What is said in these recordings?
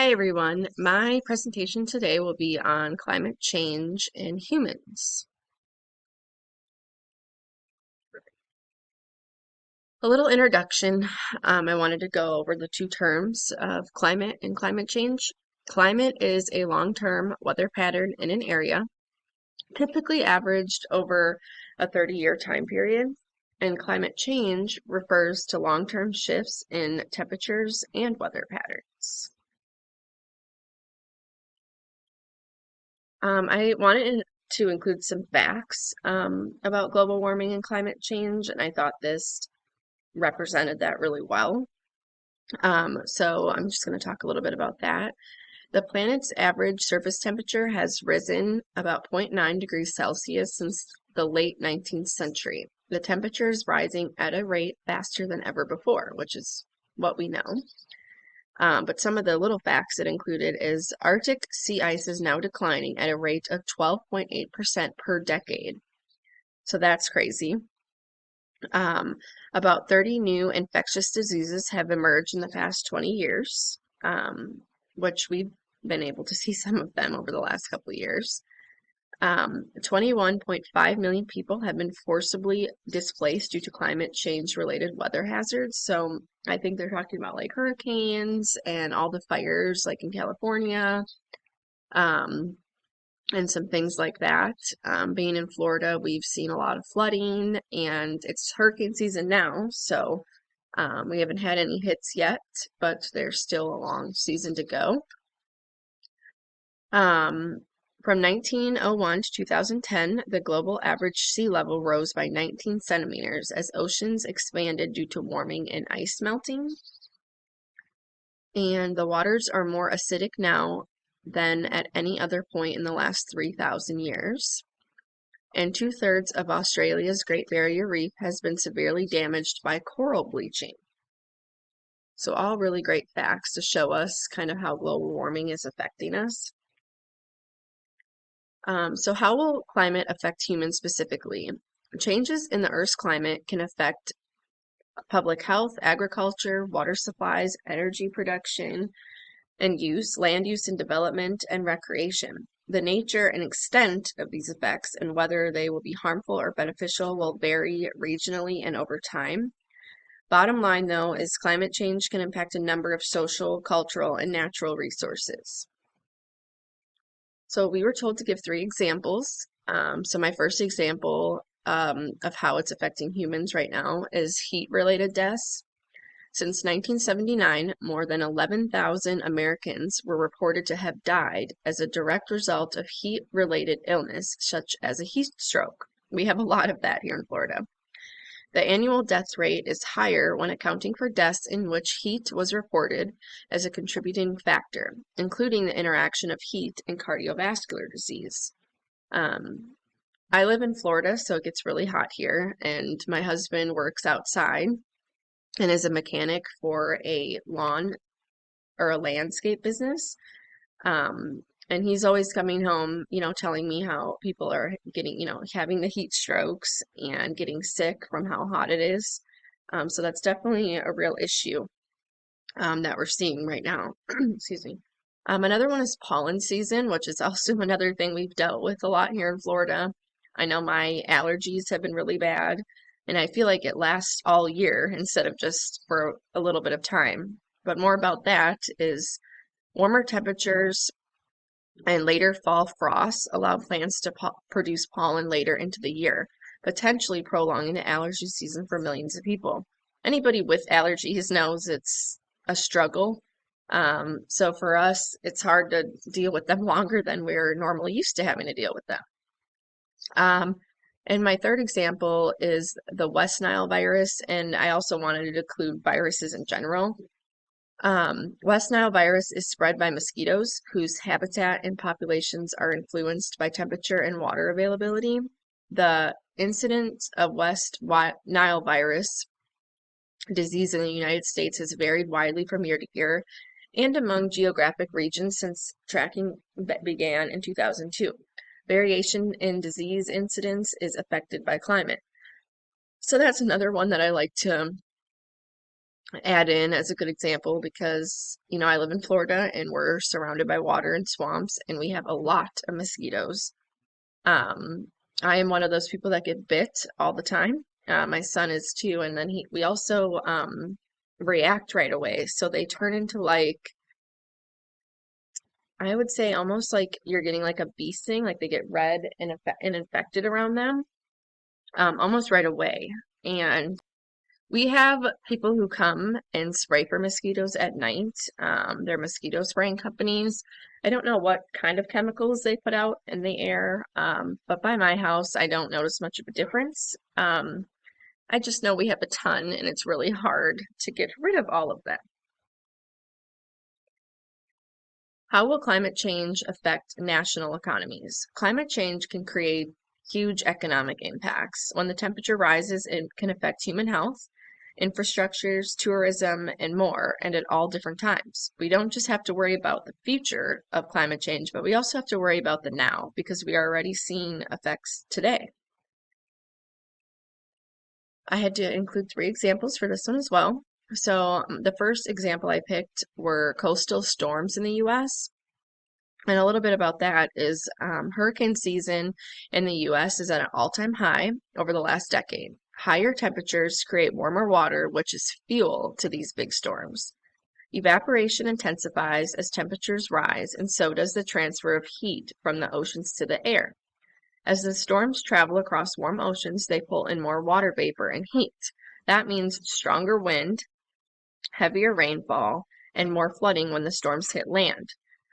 Hi everyone, my presentation today will be on climate change in humans. A little introduction. I wanted to go over the two terms of climate and climate change. Climate is a long-term weather pattern in an area, typically averaged over a 30-year time period, and climate change refers to long-term shifts in temperatures and weather patterns. I wanted to include some facts about global warming and climate change, and I thought this represented that really well. So I'm just going to talk a little bit about that. The planet's average surface temperature has risen about 0.9 degrees Celsius since the late 19th century. The temperature is rising at a rate faster than ever before, which is what we know. But some of the little facts it included is Arctic sea ice is now declining at a rate of 12.8% per decade. So that's crazy. About 30 new infectious diseases have emerged in the past 20 years, which we've been able to see some of them over the last couple of years. 21.5 million people have been forcibly displaced due to climate change related weather hazards. So I think they're talking about like hurricanes and all the fires like in California, and some things like that. Being in Florida, we've seen a lot of flooding and it's hurricane season now. So we haven't had any hits yet, but there's still a long season to go. From 1901 to 2010, the global average sea level rose by 19 centimeters as oceans expanded due to warming and ice melting. And the waters are more acidic now than at any other point in the last 3,000 years. And 2/3 of Australia's Great Barrier Reef has been severely damaged by coral bleaching. So all really great facts to show us kind of how global warming is affecting us. So how will climate affect humans specifically? Changes in the Earth's climate can affect public health, agriculture, water supplies, energy production and use, land use and development, and recreation. The nature and extent of these effects and whether they will be harmful or beneficial will vary regionally and over time. Bottom line, though, is climate change can impact a number of social, cultural, and natural resources. So we were told to give 3 examples. So my first example of how it's affecting humans right now is heat-related deaths. Since 1979, more than 11,000 Americans were reported to have died as a direct result of heat-related illness, such as a heat stroke. We have a lot of that here in Florida. The annual death rate is higher when accounting for deaths in which heat was reported as a contributing factor, including the interaction of heat and cardiovascular disease. I live in Florida, so it gets really hot here, and my husband works outside and is a mechanic for a lawn or a landscape business. And he's always coming home, telling me how people are getting, having the heat strokes and getting sick from how hot it is. So that's definitely a real issue that we're seeing right now. Excuse me. Another one is pollen season, which is also another thing we've dealt with a lot here in Florida. I know my allergies have been really bad, and I feel like it lasts all year instead of just for a little bit of time. But more about that is warmer temperatures and later fall frosts allow plants to produce pollen later into the year, potentially prolonging the allergy season for millions of people. Anybody with allergies knows it's a struggle. So for us, it's hard to deal with them longer than we're normally used to having to deal with them. And my third example is the West Nile virus, and I also wanted to include viruses in general. West Nile virus is spread by mosquitoes whose habitat and populations are influenced by temperature and water availability. The incidence of West Nile virus disease in the United States has varied widely from year to year and among geographic regions since tracking began in 2002. Variation in disease incidence is affected by climate. So that's another one that I like to add in as a good example because, I live in Florida and we're surrounded by water and swamps and we have a lot of mosquitoes. Um, I am one of those people that get bit all the time. My son is too, and then we also react right away. So they turn into like, I would say almost like you're getting like a bee sting, like they get red and infected around them, almost right away. And we have people who come and spray for mosquitoes at night. They're mosquito spraying companies. I don't know what kind of chemicals they put out in the air, but by my house, I don't notice much of a difference. I just know we have a ton, and it's really hard to get rid of all of them. How will climate change affect national economies? Climate change can create huge economic impacts. When the temperature rises, it can affect human health, infrastructures, tourism, and more, and at all different times. We don't just have to worry about the future of climate change, but we also have to worry about the now because we are already seeing effects today. I had to include 3 examples for this one as well. So the first example I picked were coastal storms in the U.S. And a little bit about that is hurricane season in the U.S. is at an all-time high over the last decade. Higher temperatures create warmer water, which is fuel to these big storms. Evaporation intensifies as temperatures rise, and so does the transfer of heat from the oceans to the air. As the storms travel across warm oceans, they pull in more water vapor and heat. That means stronger wind, heavier rainfall, and more flooding when the storms hit land.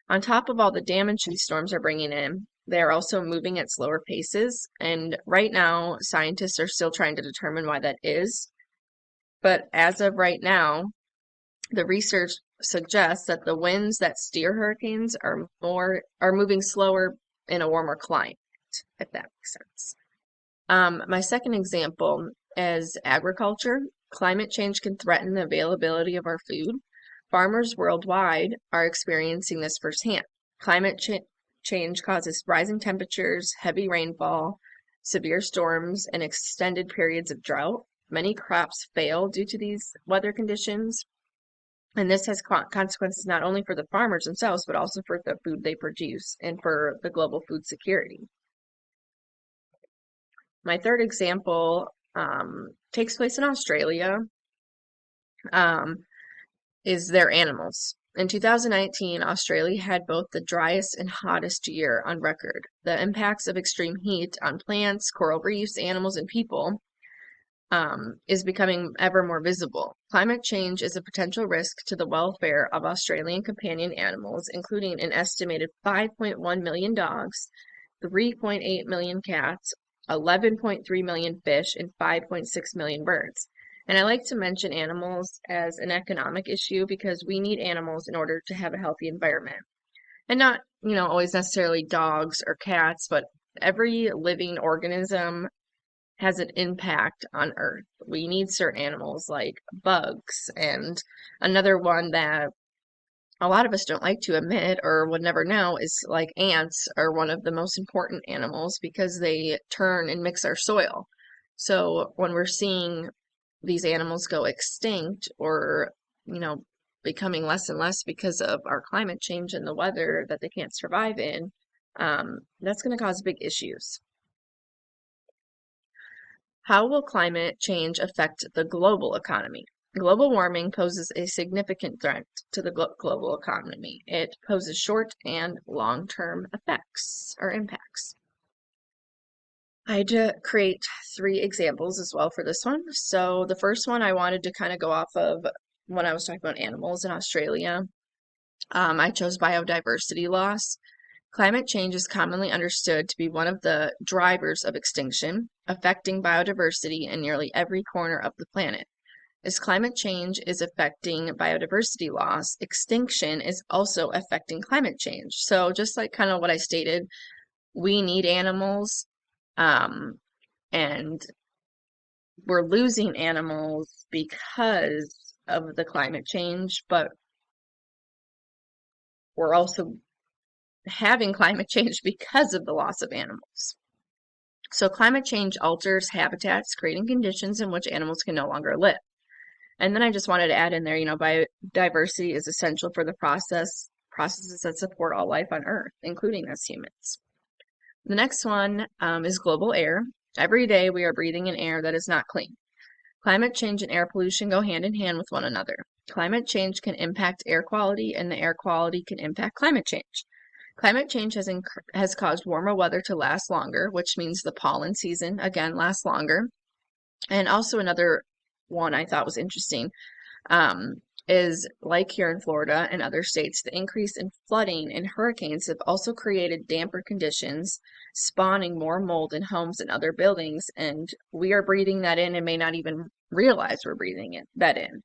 On top of all the damage these storms are bringing in, they are also moving at slower paces, and right now, scientists are still trying to determine why that is. But as of right now, the research suggests that the winds that steer hurricanes are moving slower in a warmer climate, if that makes sense. My second example is agriculture. Climate change can threaten the availability of our food. Farmers worldwide are experiencing this firsthand. Climate change causes rising temperatures, heavy rainfall, severe storms, and extended periods of drought. Many crops fail due to these weather conditions, and this has consequences not only for the farmers themselves, but also for the food they produce and for the global food security. My third example takes place in Australia, is their animals. In 2019, Australia had both the driest and hottest year on record. The impacts of extreme heat on plants, coral reefs, animals, and people is becoming ever more visible. Climate change is a potential risk to the welfare of Australian companion animals, including an estimated 5.1 million dogs, 3.8 million cats, 11.3 million fish, and 5.6 million birds. And I like to mention animals as an economic issue because we need animals in order to have a healthy environment. And not, always necessarily dogs or cats, but every living organism has an impact on Earth. We need certain animals like bugs, and another one that a lot of us don't like to admit or would never know is like ants are one of the most important animals because they turn and mix our soil. So when we're seeing these animals go extinct or, becoming less and less because of our climate change and the weather that they can't survive in, that's going to cause big issues. How will climate change affect the global economy? Global warming poses a significant threat to the global economy. It poses short and long-term effects or impacts. I had to create 3 examples as well for this one. So the first one I wanted to kind of go off of when I was talking about animals in Australia. I chose biodiversity loss. Climate change is commonly understood to be one of the drivers of extinction, affecting biodiversity in nearly every corner of the planet. As climate change is affecting biodiversity loss, extinction is also affecting climate change. So just like kind of what I stated, we need animals, and we're losing animals because of the climate change, but we're also having climate change because of the loss of animals. So climate change alters habitats, creating conditions in which animals can no longer live. And then I just wanted to add in there, biodiversity is essential for the processes that support all life on Earth, including us humans. The next one is global air. Every day we are breathing in air that is not clean. Climate change and air pollution go hand in hand with one another. Climate change can impact air quality, and the air quality can impact climate change. Climate change has caused warmer weather to last longer, which means the pollen season, again, lasts longer. And also another one I thought was interesting um, is like here in Florida and other states, the increase in flooding and hurricanes have also created damper conditions, spawning more mold in homes and other buildings. And we are breathing that in and may not even realize we're breathing that in.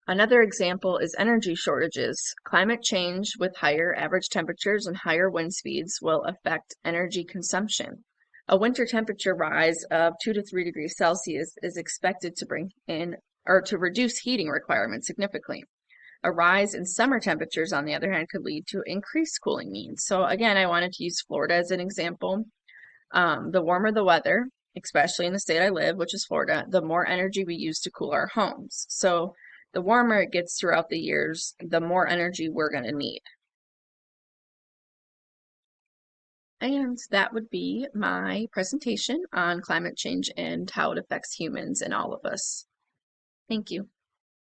Another example is energy shortages. Climate change with higher average temperatures and higher wind speeds will affect energy consumption. A winter temperature rise of 2 to 3 degrees Celsius is expected to bring in or to reduce heating requirements significantly. A rise in summer temperatures, on the other hand, could lead to increased cooling needs. So again, I wanted to use Florida as an example. The warmer the weather, especially in the state I live, which is Florida, the more energy we use to cool our homes. So the warmer it gets throughout the years, the more energy we're going to need. And that would be my presentation on climate change and how it affects humans and all of us. Thank you.